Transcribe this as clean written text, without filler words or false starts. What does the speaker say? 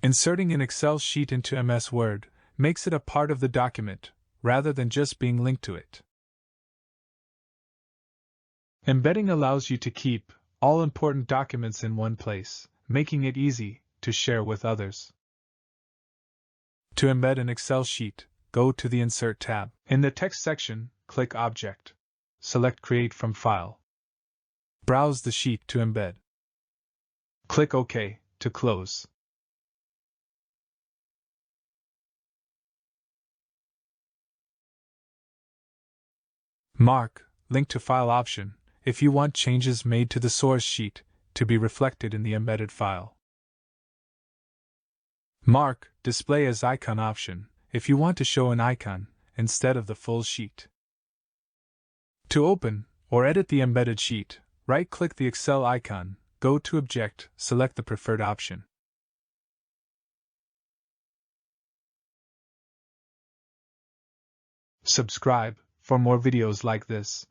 Inserting an Excel sheet into MS Word makes it a part of the document, rather than just being linked to it. Embedding allows you to keep all important documents in one place, making it easy to share with others. To embed an Excel sheet, go to the Insert tab. In the Text section, click Object. Select Create from File. Browse the sheet to embed. Click OK to close. Mark Link to File option if you want changes made to the source sheet to be reflected in the embedded file. Mark Display as Icon option if you want to show an icon instead of the full sheet. To open or edit the embedded sheet, right-click the Excel icon, go to Object, select the preferred option. Subscribe for more videos like this.